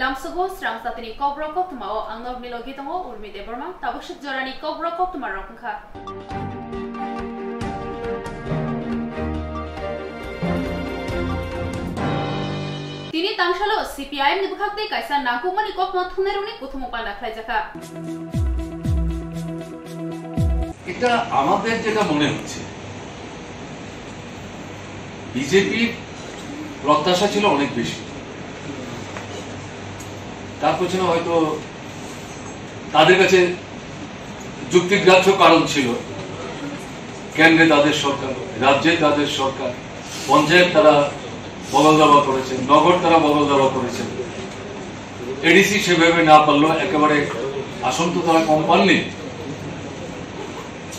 Gamsugo, Swrangchati Kokborok Koktwma o angnog milogi tongo Urmi Debbama, tabuk jorani Kokborok Koktwma rokha. Tini tangshalo CPIM ni bukhakte kaisa nakumani Koktwma thuneruni kuthum upan rakhlai jaka. এটা আমাদের যেটা মনে হচ্ছে বিজেপির প্রত্যাশা ছিল অনেক বেশি, তার পেছনে হয়তো তাদের কাছে যুক্তিগ্রাহ্য কারণ ছিল। কেন্দ্রে তাদের সরকার, রাজ্যে তাদের সরকার, পঞ্চায়েত তারা বগল দাবা করেছে, নগর তারা বগল দাবা করেছে, এডিসি সেভাবে না পারলো, একেবারে আসন তো তারা কম পাননি।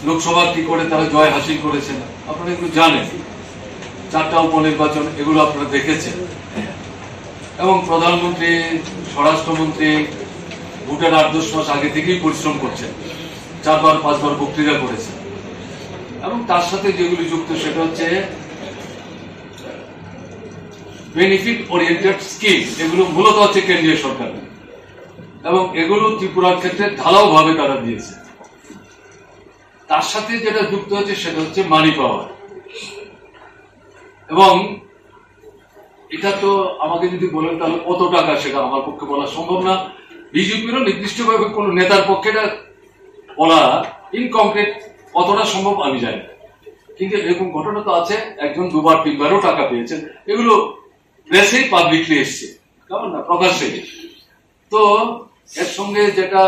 লোকসভা কি করে তারা জয় হাসিল করেছেন আপনারা এগুলো জানেন, 4টা উপনির্বাচন এগুলো আপনারা দেখেছেন। এবং প্রধানমন্ত্রী, স্বরাষ্ট্রমন্ত্রী ভোটের 8-10 মাস আগে থেকেই পরিশ্রম করছেন, 4-5 বার বক্তৃতা করেছেন। এবং তার সাথে যেগুলি যুক্ত সেটা হচ্ছে বেনিফিট ওরিয়েন্টেড স্কিম, এগুলো মূলত হচ্ছে কেন্দ্রীয় সরকার, এবং এগুলো ত্রিপুরার ক্ষেত্রে ঢালাও ভাবে তারা দিয়েছে। তার সাথে যেটা যুক্ত হচ্ছে সেটা হচ্ছে মানি পাওয়ার। এবং এটা তো আমাকে যদি বলেন তাহলে কত টাকা, সেটা আমার পক্ষে বলা সম্ভব না। বিজেপিরও নির্দিষ্টভাবে কোন নেতার পক্ষে বলা ইনকনক্রিট কতটা সম্ভব আমি জানি, কিন্তু এরকম ঘটনা তো আছে, একজন 2-3বারও টাকা পেয়েছেন, এগুলো প্রেসেই পাবলিকলি এসছে, কেমন না, প্রকাশ্যে। তো এর সঙ্গে যেটা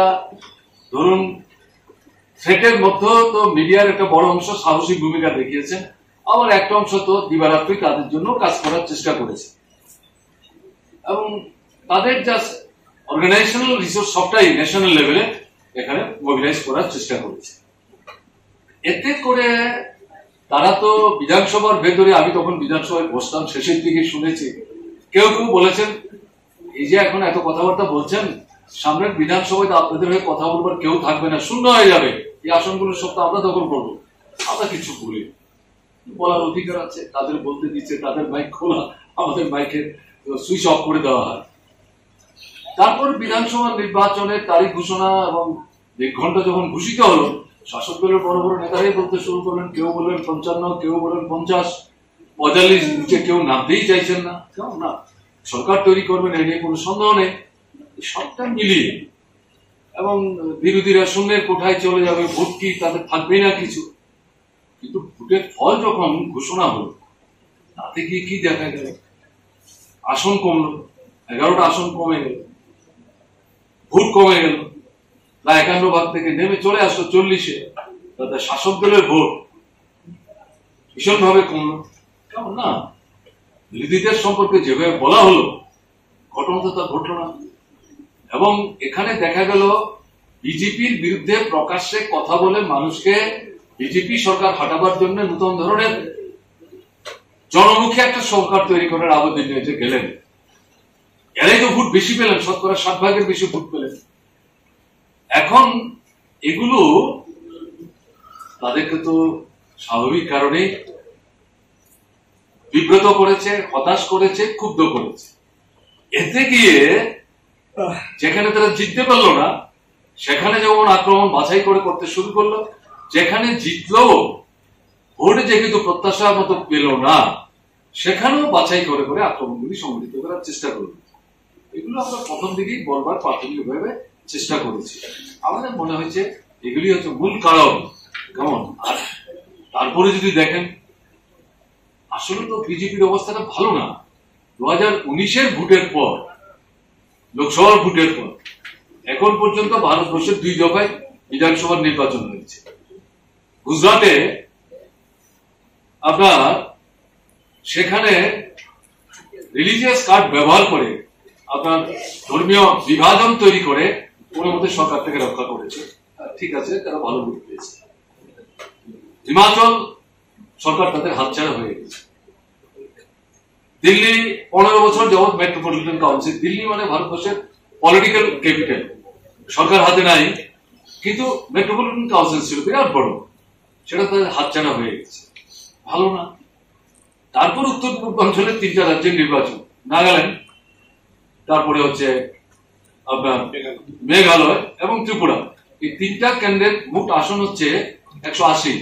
ধরুন থ্রেটের মধ্যে তো মিডিয়ার একটা বড় অংশ সাহসী ভূমিকা দেখিয়েছে, আবার একটা অংশ তো দিবারাত্রি তাদের জন্য কাজ করার চেষ্টা করেছে, এবং তাদের জাস্ট অর্গানাইজেশনাল রিসোর্স সবটাই ন্যাশনাল লেভেলে এখানে মোবিলাইজ করার চেষ্টা করেছে। এতে করে তারা তো বিধানসভার ভেতরে, আমি তখন বিধানসভায় বসতাম, শেষের দিকে শুনেছি কেউ কেউ বলেছেন এই যে এখন এত কথাবার্তা বলছেন, সামনের বিধানসভায় তো আপনাদের হয়ে কথা বলবার কেউ থাকবে না, শূন্য হয়ে যাবে, এই আসনগুলো সব তো আমরা দখল করবো। আমরা কিছু বলি, বলার অধিকার আছে, তাদের বলতে দিচ্ছে, তাদের মাইক খোলা, আমাদের মাইকের সুইচ অফ করে দেওয়া হয়। তারপর বিধানসভা নির্বাচনের তারিখ ঘোষণা এবং 1 ঘন্টা যখন ঘোষিত হলো, শাসক দলের বড় বড় নেতারাই বলতে শুরু করলেন, কেউ বললেন 55, কেউ বললেন 50, 45, নিচে কেউ নামতেই চাইছেন না। কেমন না, সরকার তৈরি করবেন এই নিয়ে কোনো সন্দেহ নেই, সবটা মিলিয়ে। এবং বিরোধীরা শূন্যের কোঠায় চলে যাবে, ভোট কি তাদের থাকবেই না কিছু। কিন্তু ভোটের ফল যখন ঘোষণা হলো, তাতে গিয়ে কি দেখা গেল, আসন কমলো, 11টা আসন কমে গেল, ভোট কমে গেল, প্রায় 51 থেকে নেমে চলে আসলো 40-এ। তাতে শাসক দলের ভোট ভীষণ ভাবে কমলো, কেমন না, বিরোধীদের সম্পর্কে যেভাবে বলা হলো, ঘটনা তো তা ঘটলো না। এবং এখানে দেখা গেল বিজেপির বিরুদ্ধে প্রকাশ্যে কথা বলে মানুষকে বিজেপি সরকার হাঁটাবার জন্য নতুন ধরনের জনমুখী একটা সরকার তৈরি করার আবেদন নিয়ে গেলেন। এরাই তো ভোট বেশি পেলেন, 60% বেশি ভোট পেলেন। এখন এগুলো তাদেরকে তো স্বাভাবিক কারণে বিব্রত করেছে, হতাশ করেছে, ক্ষুব্ধ করেছে। এতে গিয়ে যেখানে তারা জিততে পারলো না, সেখানে যেমন আক্রমণ বাছাই করে করতে শুরু করলো, যেখানে জিতলো ভোট যেহেতু প্রত্যাশার মতো পেল না, সেখানেও বাছাই করে করে আক্রমণগুলি সংগঠিত করার চেষ্টা করলো। এগুলো আমরা প্রথম দিকেই বলবার প্রাথমিকভাবে চেষ্টা করেছি। আমাদের মনে হয়েছে এগুলি হচ্ছে মূল কারণ। কেমন, আর তারপরে যদি দেখেন আসলে তো বিজেপির অবস্থাটা ভালো না। 2019-এর ভোটের পর, লোকসভার ভোটের পর এখন পর্যন্ত ভারতবর্ষের 2 দফায় বিধানসভার নির্বাচন হয়েছে। গুজরাটে আপনার সেখানে রিলিজিয়াস কার্ড ব্যবহার করে আপনার ধর্মীয় বিভাজন তৈরি করে কোনো মতে সরকার থেকে রক্ষা করেছে, ঠিক আছে, তারা ভালো ভোট পেয়েছে। হিমাচল সরকার তাদের হাতছাড়া হয়ে গেছে। দিল্লি 15 বছর যাবৎ মেট্রোপলিটন কাউন্সিল, দিল্লি মানে ভারতবর্ষের পলিটিক্যাল ক্যাপিটাল, সরকার হাতে নাই, কিন্তু মেট্রোপলিটন কাউন্সিল ছিল বিরাট বড়, সেটা তাদের হাতছাড়া হয়ে গেছে, ভালো না। তারপর উত্তর পূর্বাঞ্চলের 3টা রাজ্যের নির্বাচন, নাগাল্যান্ড, তারপরে হচ্ছে আপনার মেঘালয় এবং ত্রিপুরা, এই 3টা কেন্দ্রের মোট আসন হচ্ছে 180।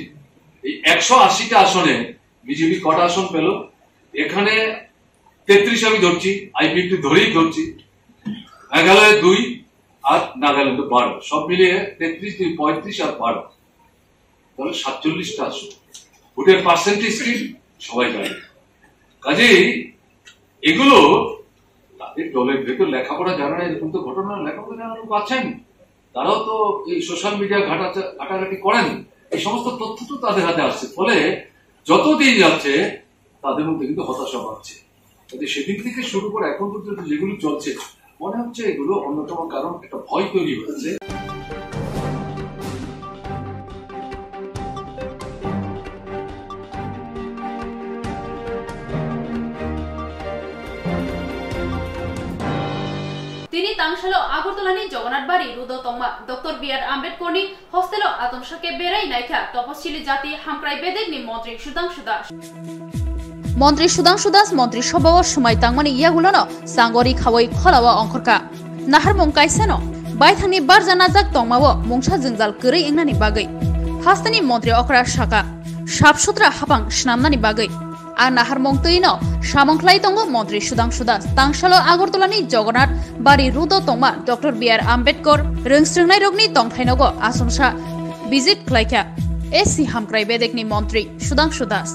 এই 180টা আসনে বিজেপি কটা আসন পেল? এখানে 33 আমি ধরছি, আইপিএফটি ধরেই ধরছি, মেঘালয়ে 2 আর নাগাল্যান্ডে 12, সব মিলিয়ে 33, 2, 35 আর 12, তাহলে 47টা আসন। ভোটের পার্সেন্টেজ কি সবাই জানে। কাজেই এগুলো তাদের দলের ভেতর লেখাপড়া জানা না, এরকম তো ঘটনা লেখাপড়া জানা লোক আছেন, তারাও তো এই সোশ্যাল মিডিয়া ঘাটাঘাটি করেন, এই সমস্ত তথ্য তো তাদের হাতে আসছে। ফলে যতদিন যাচ্ছে তাদের মধ্যে কিন্তু হতাশা বাড়ছে। সেদিন থেকে শুরু করে এখন পর্যন্ত যেগুলো চলছে, মনে হচ্ছে এগুলো অন্যতম কারণ একটা ভয় তৈরি হয়েছে। তিনি তাংশালো আগরতলানি জগন্নাথ বাড়ি রুদতংমা ডক্টর বি.আর. আম্বেদকরনি হস্টেল আতমসাকে বেড়াই নাইখা তপশিলি জাতি হামক্রাই বেদেকনি মন্ত্রী সুধাংশু দাস। মন্ত্রী সুধাংশু দাস মন্ত্রী সভা সময় তাংমানি ইয়াগুলোনো সাঙ্গরি খাওয়াই খলাওয়া অঙ্করকা নাহার মং কাইসেনো বাইথানি বারজা নাজাক তংমাও মংসা জঞ্জাল গरै এংনানি বাগै হাস্তানি মন্ত্রী অকরা শাখা সাফসুত্রা হাপাং স্নামনানি বাগै আর নাহার মং তৈনো সামংখ্লাই তঙ্গ মন্ত্রী সুধাংশু দাস তাংশালো আগরতলানি জগন্নাথ বাড়ি রুদতংমা ডক্টর বি.আর. আম্বেদকর রংস্রংনাই রগনি তংথাইনগো আসনসা ভিজিট খ্লাইখা এসি হামক্রাই বেদেকনি মন্ত্রী Sudhanshu Das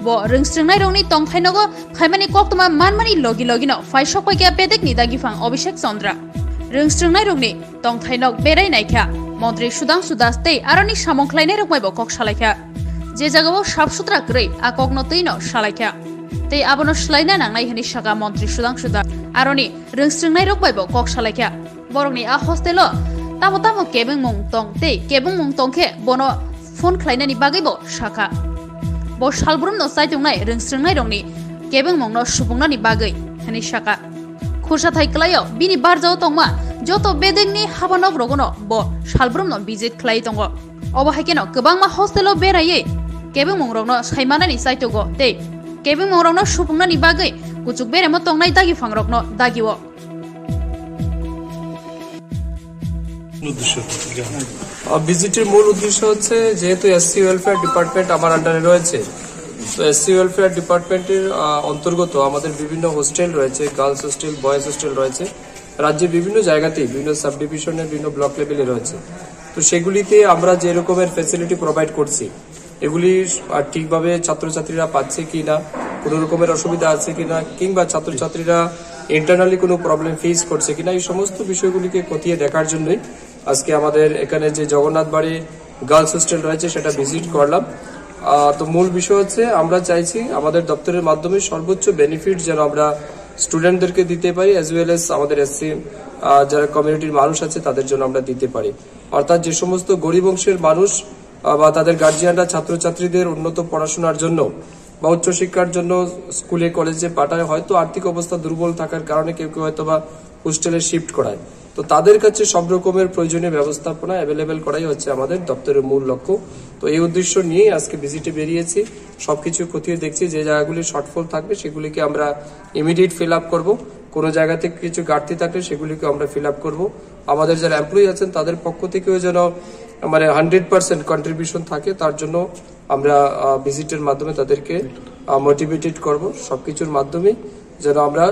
bo rungsrungnai rongni tongthainogo khaimani koktwma manmani logi logino faisokpaikya bedekni dagifang Abhishek Chandra rungsrungnai rongni tongthainok berai naikha মন্ত্রী Sudhanshu Das tei aroni samongkhlainai rokmaibo kok salaikha je jagao safsutra grei akokno teino salaikha tei abono slaina nangnai hini saka মন্ত্রী Sudhanshu Das aroni rungsrungnai rokmaibo kok salaikha borokni a hostelo tamo tamo kebeng mung tong tei kebeng mung tongkhe bono phone khlainani bagaibo saka bo salbrumno saitungnai rungsrungnai rongni kebeng mongno supungnani bagai hani saka khursa thaiklayo bini barjao tongma joto bedengni habanok rogono bo salbrumno visit khlai tongo obahaikeno kwbangma hostelo beraiye kebeng mongrokno saimanani saitogo tei kebeng mongrokno supungnani bagai kuchuk beremo tongnai dagi fangrokno dagiwo ভিজিটের মূল উদ্দেশ্য হচ্ছে যেহেতু SC welfare department আমার আন্ডারে রয়েছে, তো SC welfare ডিপার্টমেন্টের অন্তর্গত আমাদের বিভিন্ন হোস্টেল রয়েছে, গার্লস হোস্টেল, বয়েজ হোস্টেল রয়েছে, রাজ্যের বিভিন্ন জায়গাতেই বিভিন্ন সাব ডিভিশনের বিভিন্ন ব্লক লেভেলে রয়েছে। তো সেগুলিতে আমরা যে রকমের ফ্যাসিলিটি প্রোভাইড করছি এগুলি ঠিকভাবে ছাত্রছাত্রীরা পাচ্ছে কিনা, কোনো রকমের অসুবিধা আছে কিনা, কিংবা ছাত্রছাত্রীরা ইন্টারনালি কোনো প্রবলেম ফেস করছে কিনা, এই সমস্ত বিষয়গুলিকে খতিয়ে দেখার জন্যই আজকে আমাদের এখানে যে জগন্নাথ বাড়ি গার্লস হোস্টেল রয়েছে সেটা ভিজিট করলাম। তো মূল বিষয় হচ্ছে আমরা চাইছি আমাদের দপ্তরের মাধ্যমে সর্বোচ্চ বেনিফিট যেন আমরা স্টুডেন্টদেরকে দিতে পারি, অ্যাজ ওয়েল এস আমাদের এসসি যারা কমিউনিটির মানুষ আছে তাদের জন্য আমরা দিতে পারি। অর্থাৎ যে সমস্ত গরিব অংশের মানুষ বা তাদের গার্জিয়ানরা ছাত্রছাত্রীদের উন্নত পড়াশোনার জন্য বা উচ্চশিক্ষার জন্য স্কুলে কলেজে পাঠায়, হয়তো আর্থিক অবস্থা দুর্বল থাকার কারণে কেউ কেউ হয়তো বা হোস্টেলে শিফট করায়, তো তাদের কাছে সব রকমের প্রয়োজনীয় ব্যবস্থাপনা অ্যাভেলেবেল করাই হচ্ছে আমাদের দপ্তরের মূল লক্ষ্য। তো এই উদ্দেশ্য নিয়ে আজকে ভিজিটে বেরিয়েছি, সবকিছু খতিয়ে দেখছি, যে জায়গাগুলি শর্টফল থাকবে সেগুলিকে আমরা ইমিডিয়েট ফিল আপ করবো, কোনো জায়গা থেকে কিছু ঘাটতি থাকলে সেগুলিকে আমরা ফিল আপ করবো। আমাদের যারা এমপ্লয়ি আছেন তাদের পক্ষ থেকেও যেন 100% কন্ট্রিবিউশন থাকে, তার জন্য আমরা ভিজিটের মাধ্যমে তাদেরকে মোটিভেটেড করব, সবকিছুর মাধ্যমে যেন আমরা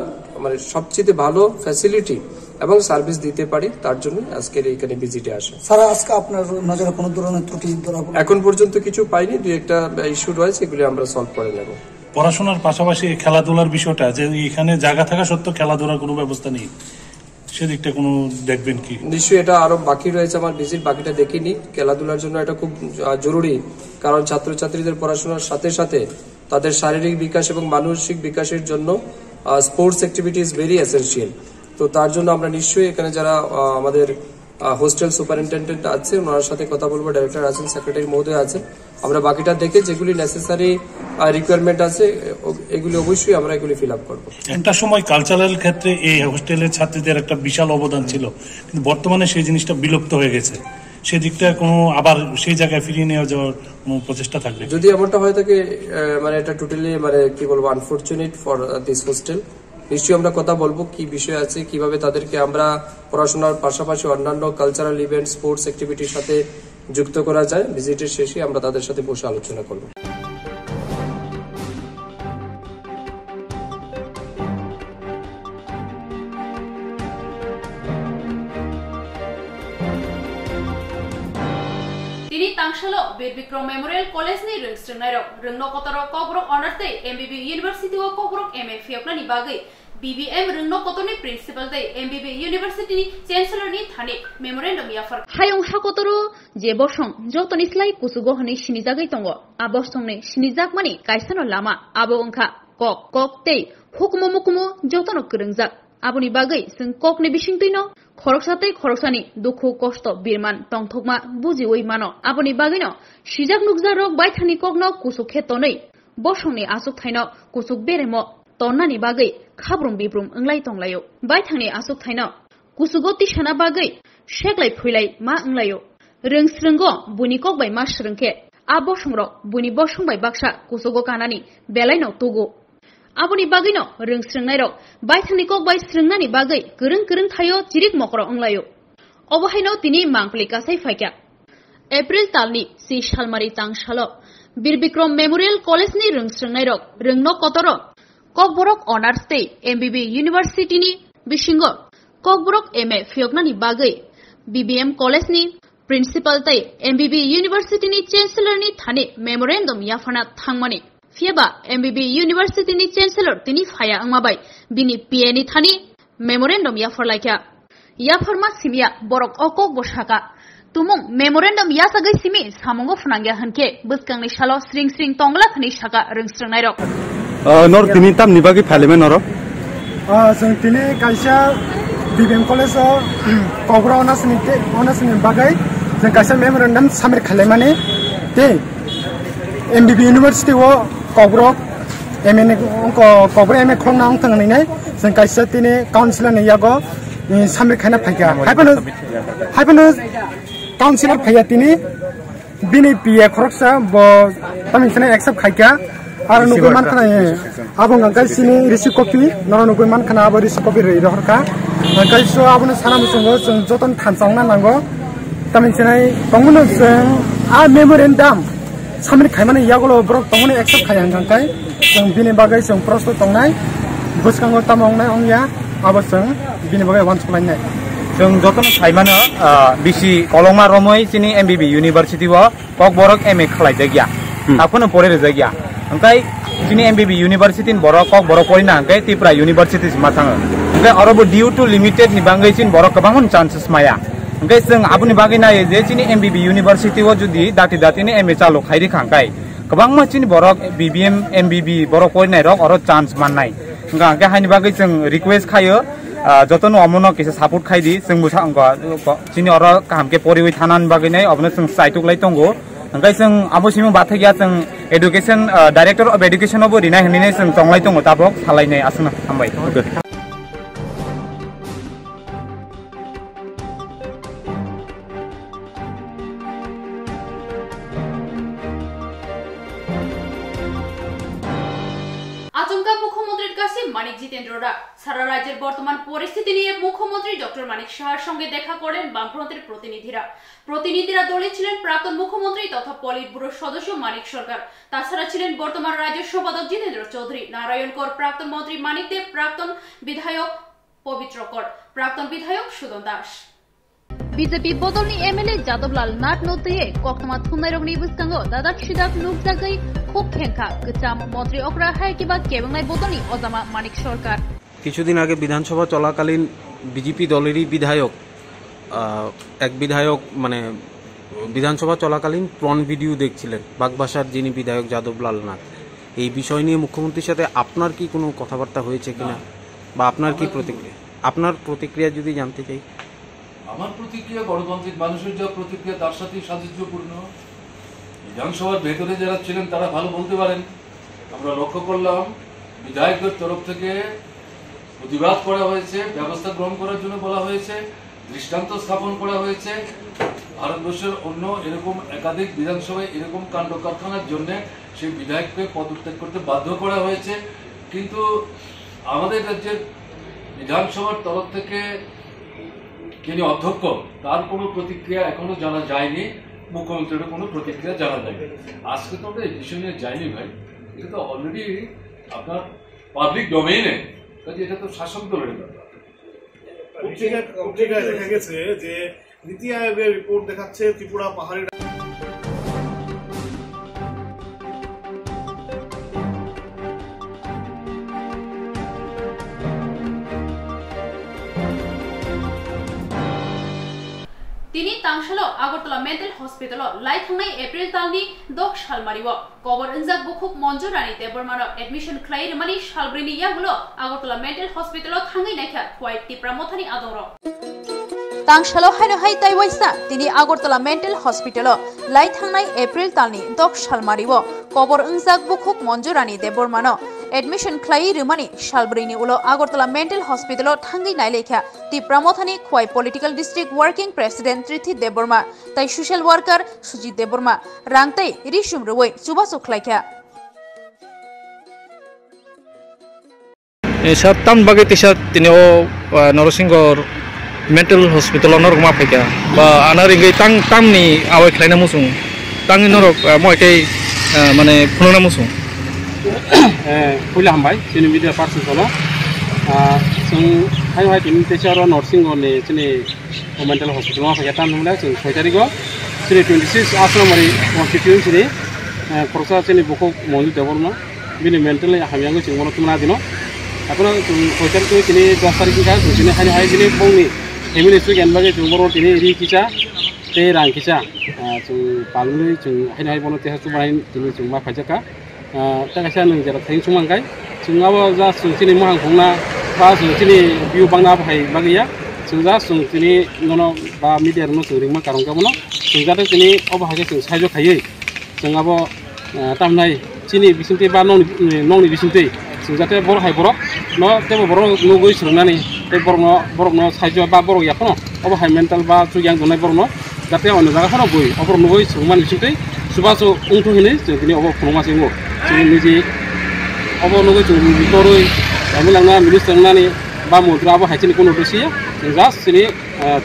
সবচেয়ে ভালো ফ্যাসিলিটি এবং সার্ভিস দিতে পারি, তার জন্য আজকের এখানে ভিজিটে আসা। স্যার, আজকে আপনার নজরে কোনো ধরনের ত্রুটি ধরা পড়ে? এখন পর্যন্ত কিছু পাইনি, দুই একটা ইস্যু রয়েছে, এগুলি আমরা সলভ করে নেব। পড়াশোনার পাশাপাশি খেলাধুলার বিষয়টা, যে এখানে জায়গা থাকা সত্ত্বেও খেলাধুলার কোনো ব্যবস্থা নেই, সেদিকটা কোনো দেখবেন কি? নিশ্চয়ই এটা আরো বাকি রয়েছে, আমার ভিজিট বাকিটা দেখিনি। খেলাধুলার জন্য এটা খুব জরুরি, কারণ ছাত্রছাত্রীদের পড়াশোনার সাথে সাথে তাদের শারীরিক বিকাশ এবং মানসিক বিকাশের জন্য sports activity is very essential. তো তার জন্য আমরা নিশ্চয়ই এখানে যারা আমাদের হোস্টেল সুপারিনটেন্ডেন্ট আছে ওনার সাথে কথা বলবো, ডাইরেক্টর আছেন, সেক্রেটারি মহোদয় আছেন, আমরা বাকিটা দেখে যেগুলি নেসেসারি রিকোয়ারমেন্ট আছে এগুলি অবশ্যই আমরা এগুলি ফিল আপ করবো। একটা সময় কালচারাল ক্ষেত্রে এই হোস্টেলের ছাত্রীদের একটা বিশাল অবদান ছিল, কিন্তু বর্তমানে সেই জিনিসটা বিলুপ্ত হয়ে গেছে, সেদিকটা কোনো আবার সেই জায়গায় ফিরিয়ে নিয়ে যাওয়ার কোনো প্রচেষ্টা থাকবে? যদি এমনটা হয়ে থাকে এটা টোটালি কি বলবো আনফরচুনেট ফর দিস হোস্টেল, নিশ্চয়ই আমরা কথা বলবো কি বিষয় আছে, কিভাবে তাদেরকে আমরা পড়াশোনার পাশাপাশি অন্যান্য কালচারাল ইভেন্ট, স্পোর্টস অ্যাক্টিভিটির সাথে যুক্ত করা যায়। ভিজিটের শেষে আমরা তাদের সাথে বসে আলোচনা করব। Tangshalo Bir Bikram Memorial College ni Ringsternero Ringno Kotoro Kokborok Honors Day MBB University of Kokborok MA Fiokna ni bagai BBM Ringno Kotoni Principal Day MBB University ni Chancellor ni Thane Memorandum Yafar Hayong Hakotoro Je Bosong Jotoni Slai Kusugo Hani Shinizagai Tongo Abosong ni Shinizak Mani Kaisano Lama Abo Onka Kok Tei Hukumo Mukumo Jotono Kurungzak Aboni bagai Sing Kok ni Bishingtino খরকসাতে খরকসানি দুঃখ কষ্ট বিরমান টংথকমা বুজি ওই মানো আপনি বাগিনো সিজাক নুকজা rock বাইথানি কগনো কুসুক খেতनै বসংনি আসুক থাইনো কুসুক বেরেমো তন্নানি বাগै খাব্রুম বিব্রুম ओंलाय तंलायो বাইথাंनि আসুক থাইनो कुसुगति साना बागै शेगलाय फैलाय मा ओंलायो रोंस्रोंगो बुनि कगबाय मा स्रोंखे आ बसंग्र बुनि बसंबाय Baksa कुसुगो कानानि बेलायनो तुगु Aboni bagino rongsrungnai rok baithangni kok bai srungnani bagai gorong thayo chirik mokro onglayo obahaino tini mangpli kasai faikya April talni si shalmari tangshalo Bir Bikram Memorial College ni rongsrungnai rok rungno kotoro Kokborok Honors Day MBB University ni bisingo Kokborok MA fioknani bagai BBM College ni Principal tai MBB University ni Chancellor ni thane memorandum yafana thangmani Fiaba MBB University ni Chancellor tini faya angmabai bini PA ni thani memorandum yafor laikya yaforma simia borok okok boshaka tumung memorandum yasagai simi samongo funangya hanke buskangni shalo sring tongla thani shaka rungsrungnai rok nor tini tam ni bagi phaleme noro जों tini kaisa BBM College Kokborok Honors ni bagai जों kaisa memorandum samir khalaimani te MBB University wo Kokborok MA khongna angthangnai जों kaisa tini councilor ni yago samir khana phaikya haipano councilor phaya tini bini PA khoroksa bo taminsane accept khaikya aro nugui mankhana abong angkai sini receipt copy noro nugui mankhana abo receipt copy rei rohorka angkai so abono sana musungo जों joton thansangna nango taminsane tongmono जों a memorandum samir khaimani yagolo borok tongmani accept khayang angkai जों bini bagai जों prosto tongnai buskango tamongnai ongya abo जों bini bagai wansulainai जों जतन साइमानो बिसि कलंमा रमय सिनि MBB University wo Kokborok MA खलायदे गया ताफोनो परे रेजा गया ओंखाय सिनि MBB University नि बरक Kokborok परिना ओंखाय त्रिपुरा University मा थाङो ओंखाय अरबो ड्यू टू लिमिटेड नि बांगै सिन बरक गोबां चान्सेस माया ओंखाय जों आबुनि बागै नायो जे सिनि MBB University wo जुदि दातिनि MA चालु खायरि खांखाय गोबां मानसिनि बरक BBM MBB बरक परिनाय रक अर चान्स माननाय ओंखाय हायनि बागै जों रिक्वेस्ट खायो जतन अमनो किसे सपोर्ट खाइदि जों बुसा अंग सिनि अर कामके परिवै थानान बागैनाय अबनो जों साइटुक लाई तंगो ओंखाय जों आबोसिमो बाथागिया जों education director of education of रिनाय हनिनै जों तंलाय तंगो ताबक सालायनाय आसना हामबाय আচমকা মুখ্যমন্ত্রীর কাছে মানিক জিতেন্দ্ররা সারা রাজ্যের বর্তমান পরিস্থিতি নিয়ে মুখ্যমন্ত্রী ডক্টর মানিক সাহার সঙ্গে দেখা করেন বামফ্রন্টের প্রতিনিধিরা দলে ছিলেন প্রাক্তন মুখ্যমন্ত্রী তথা পলিট ব্যুরোর সদস্য মানিক সরকার তাছাড়া ছিলেন বর্তমান রাজ্য সম্পাদক জিতেন্দ্র চৌধুরী নারায়ণ কর প্রাক্তন মন্ত্রী মানিক দেব প্রাক্তন বিধায়ক পবিত্র কর প্রাক্তন বিধায়ক Sudan Das BJP বদলনি MLA Jadablal nut নতেয়ে কক্তমা থুনাইরংনি বুসকাঙ্গো দাদাক সিদাক নুকজাগৈ খুব খেঙ্কা গচাম মন্ত্রী অকরা হাইকিবা কেবংনাই বদলনি অজামা মানিক সরকার কিছুদিন আগে বিধানসভা চলাকালীন বিজেপি দলেরই বিধায়ক এক বিধায়ক মানে বিধানসভা চলাকালীন প্রন ভিডিও দেখছিলেন বাগবাসার যিনি বিধায়ক যাদবলাল নাথ এই বিষয় নিয়ে মুখ্যমন্ত্রীর সাথে আপনার কি কোনো কথাবার্তা হয়েছে কিনা বা আপনার কি প্রতিক্রিয়া যদি জানতে চাই আমার প্রতিক্রিয়া গণতান্ত্রিক মানুষের যা প্রতিক্রিয়া তার সাথেই সাদৃশ্যপূর্ণ বিধানসভার ভেতরে যারা ছিলেন তারা ভালো বলতে পারেন আমরা লক্ষ্য করলাম বিধায়কদের তরফ থেকে প্রতিবাদ করা হয়েছে ব্যবস্থা গ্রহণ করার জন্য বলা হয়েছে দৃষ্টান্ত স্থাপন করা হয়েছে ভারতবর্ষের অন্য এরকম একাধিক বিধানসভায় এরকম কাণ্ড কারখানার জন্য সেই বিধায়ককে পদত্যাগ করতে বাধ্য করা হয়েছে কিন্তু আমাদের রাজ্যের বিধানসভার তরফ থেকে যিনি অধ্যক্ষ তার কোনো প্রতিক্রিয়া এখনো জানা যায়নি, মুখ্যমন্ত্রীর কোনো প্রতিক্রিয়া জানা যায়নি। আজকে তো আমরা এই বিষয় নিয়ে যাইনি ভাই, এটা তো অলরেডি আপনার পাবলিক ডোমেইনে, কাজে এটা তো শাসক দলের ব্যাপার। পত্রিকায় দেখা গেছে যে নীতি আয়োগের রিপোর্ট দেখাচ্ছে ত্রিপুরা পাহাড়ি তিনি তাংশালো আগরতলা মেন্টাল হসপিটাল লাই थांनाय एप्रिल तालनि 10 सालमारिव कबर इंजाक बुखुक मंजु रानी देबरमानो एडमिशन ख्लाय मानि सालब्रैनि यागुलो আগরতলা मेन्टल हस्पिटाल थांनाय नायखा खवाय तिप्रामथानि आदरो तांशलो हायनो हाय ताइवाइसा तिनि আগরতলা मेन्टल हस्पिटाल लाई थांनाय एप्रिल तालनि 10 सालमारिव कबर इंजाक बुखुक मंजु रानी देबरमानो एडमिशन ख्लाय रिमानि सालब्रैनि उलो আগরতলা मेन्टल हस्पिटाल थांनाय नायलेखा तिप्रामथानि खवाय political district working president Trithi Debbarma ताई सोशल वर्कर सुजित देबरमा रांगताई रिसुम रुवै सुबासु ख्लायखा सातम बागे तिसा तिनिओ नरसिंगर मेन्टल हस्पिटाल नरगमा फैका बा आनारिंगै तांनि आवाय ख्लायना मुसुं तांनि नरक मयकै माने फुनना मुसुं पयला हामबाय जोंनि मिडिया पार्सन दङ जों हाय हाय तिनि तेसारो नरसिंगरनि जोंनि मेन्टल हस्पिटालाव फैका ताम हमला जों 6 तारिखआव जोंनि 26 आश्रमनि कन्स्टिट्युएन्सिनि खरसा जोंनि बखौ मौजूद देबरमा बिनि मेन्टल हामियागो जों मनो तुमना दिनो आपनो जों 6 तारिखआव जोंनि 10 तारिखनिखा जोंनि हाय हाय जोंनि फुंनि फेमिलि सुगेन बागे जों बर' तिनि रि किसा ते रां किसा जों पालुनि जों हाय हाय बनो तेहा सुबाय जों जों मा फाजाका ताकासा नों जरा थाइन सुमांगाय जोंआबो जा जोंनि महां खुंना बा जोंनि बिउ बांना बाहाय बागैया जों जा जोंनि ननो बा मिडिया नो जों रिमा कारन गाबनो जों जाते जोंनि अबाहागे जों सायज खायै जोंआबो तामनाय चिनि बिसिंते बा नंनि बिसिंते जों जाते बर हाय बरक न तेबो बर नो गय सुरनानै ते बरक न सायज बा बर याखनो अबाहाय मेन्टल बा जुगियां दनाय बर न जाते अन जागाफोराव गय अबर नो गय सुरमान बिसिंते सुबासो उंथु हिनै जोंनि अबा फुंमासिङो जों निजे अबा नो गय जों बितरै आमिलांना मिनिस्टारनानै बा मुद्राबो हायथिनि कोनो दसिया जों जास्ट जोंनि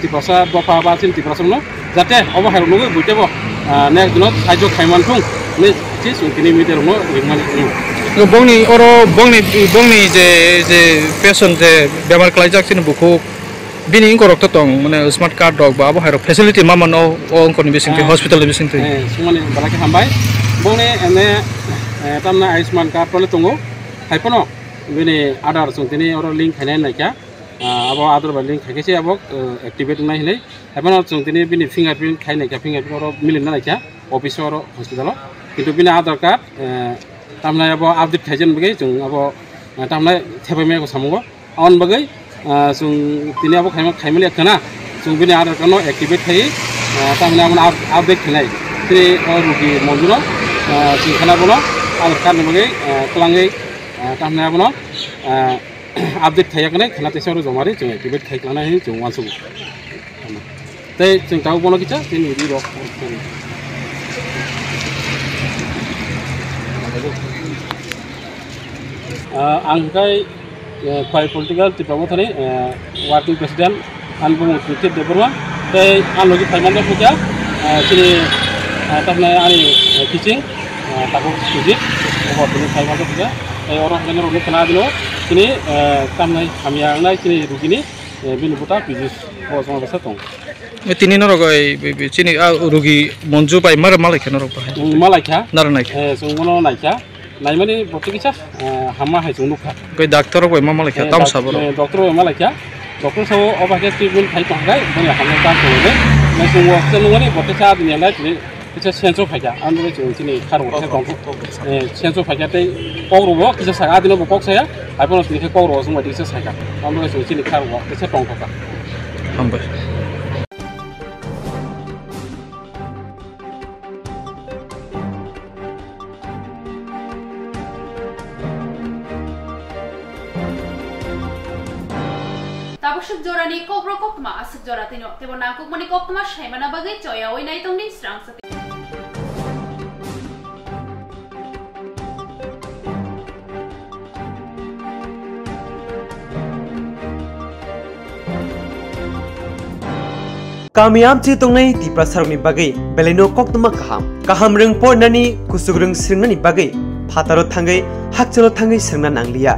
तिप्रसा दफा बा जों तिप्रसानो जाते अबाहाय नो गय बयतेबो नेक्स्ट दिनाव सायज खायमानथुं नै जे जोंनि मिडिया नो रिमानि बंनि अरो बंनि जे पेशेंट जे बेमार क्लाइजाक्सिन बुखु बिनि इंकरक्ट दं माने स्मार्ट कार्ड दं बा बाहाय फेसिलिटी मा मानो अंकनि बिसिंति हस्पिटाल बिसिंति सुमानि बालाके हामबाय बंनि एने तामना आयुष्मान कार्ड पले दंगो हायपनो बिनि आधार जोंनि अरो लिंक खायनाय नायका अब आधार बा लिंक खायकेसे अब एक्टिवेट नाय हिनै हायपनो जोंनि बिनि फिंगारप्रिन्ट खायनायका फिंगारप्रिन्ट अरो मिलिना नायका अफिस अरो हस्पिटाल किन्तु बिनि आधार कार्ड तामना अब आपडेट खायजन बगै जों अब तामना थेबायमेको सामगो अन बगै जों दिनै अब खायमले खना जों बिनि आधार कार्ड एक्टिवेट खायै तामना अब आपडेट खायनाय जेरै रुगि मन्जुनो जों खाना बोनो आधार कार्ड बगै क्लाङै तामना बोनो आपडेट खायाखनै खाना तेसारो जमारि जों एक्टिवेट खायख्लानाय जों वानसु तै जों ताव बोनो किचा जोंनि बिरो आंखाय खवाय पलिटिकल तिप्रामथानि वर्किं प्रेसिडेंट आनबुं त्रिथि देबरमा तै आनलगि फाइमानदो फैका चिनि तामना आनि किचिं ताको सुजित अबरनि फाइमानदो फैका तै अरो हायनो रनो खाना दिनो चिनि तामना हामियांनाय चिनि रुगिनि बिनुबुता बिजिस बसमा बसा दं तिनि नरगय चिनि रुगि मंजु बाय मालायखा नरग मालायखा नारनाय जोंनो नायखा नायमानि बटिकिसा हामा हायजों नुखा गय डाक्टर गय मा मालायखा ताम साबर डॉक्टर मालायखा डॉक्टर साव अबाके ट्रिटमेंट खाय थांगाय बने हामना ताम होले नै जों वक्ता नङानि बटिसा दिनैलाय किसा सेन्सो फायगा आंबो जों दिनै खारवसे दं सेन्सो फायगातै कौरबो किसा सागा दिनो बकक साया आइपन दिनै कौरबो जों बायदि किसा सागा आंबो जों दिनै खारवो किसा दंखा हामबाय Tabashuk jorani Kokborok Koktwma asuk joratino tebo nakukmani Koktwma shaimana bagai choyawi naitongni Swrangchati Kamiam ci tongnai ti prasarni bagai beleno Koktwma kaham reng por nani kusugreng sringnani bagai phataro thangai hakchalo thangai srengna nanglia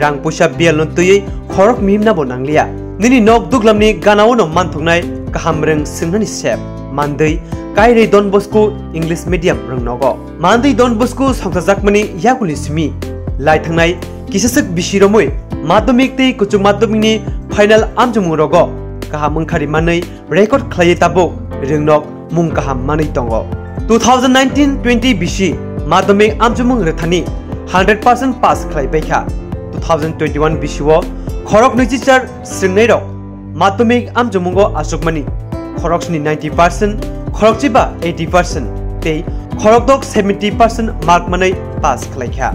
rang pusa bialon tuyei khorok mimna bo nanglia nini nok duglamni ganawono manthungnai kaham reng sringnani sep mandei kairei Don Bosco English medium reng nogo mandei Don Bosco songsajakmani yakuli simi lai thangnai kisasek bisiromoi madhyamik tei kuchuk madhyamikni final amjumung rogo kaham mungkhari manai record khlai tabo rengnok mung kaham manai tongo 2019-20 bisi madhyamik amjumung rethani 100% pass khlai baikha 2021 bisiwo khorok nichichar sringnai rok madhyamik amjumungo asukmani khoroksni 90% khorokchiba 80% tei khorokdok 70% mark manai pass khlaikha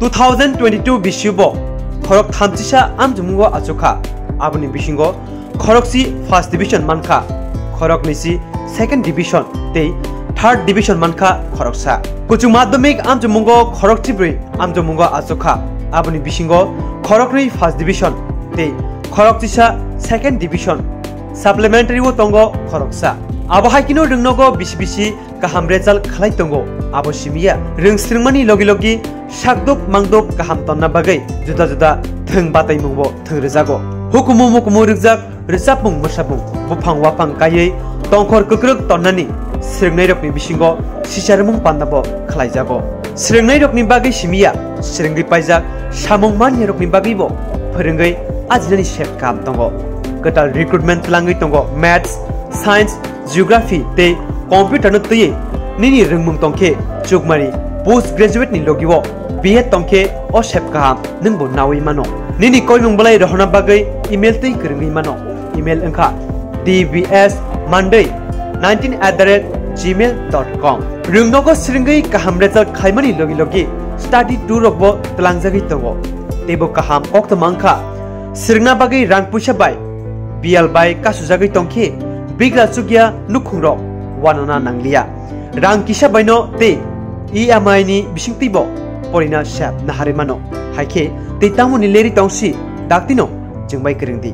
2022 bisiwo khorok thamchisa amjumungo asukha aboni bisingo khoroksi first division mankha khorok nisi second division tei third division mankha khoroksa kuchu madhyamik amjumungo khorokchibri amjumungo asukha aboni bisingo khorokni first division tei khorokchisa second division supplementary wo tongo khoroksa abo haikino rungnogo bisi kaham result khlai tongo abo simia rungsringmani logi sakdok mangdok kaham tonna bagai juda theng batai mungbo thengrejago hukumu mukumu rijak rijapung musapung bufang wapang kayei tongkhor kukruk tonnani sringnai rokni bisingo sisarmung pandabo khlaijago sringnai rokni bagai simia sringri paijak samung mani rokni bagai bo phorengei ajnani sep kam tongo katal recruitment langai tongo maths science geography te computer no tuye nini rungmung tongke chukmari post graduate ni logiwo BA tongke o sep kam ningbo nawi mano nini koimung balai rohna bagai email tei krengi mano email engkha dbs monday19@gmail.com rungnogo sringai kaham result khaimani logi study tour rokbo tlangjagi tongo tebo kaham Koktwma angkha sringna bagai rang puisa bai bial bai kasujagi tongke bigra chugya nukhungrok wanana nanglia rang kisa baino te EMI ni bisingtibo porina sap naharimano haike te tamuni leri tongsi daktino jengbai kerengdi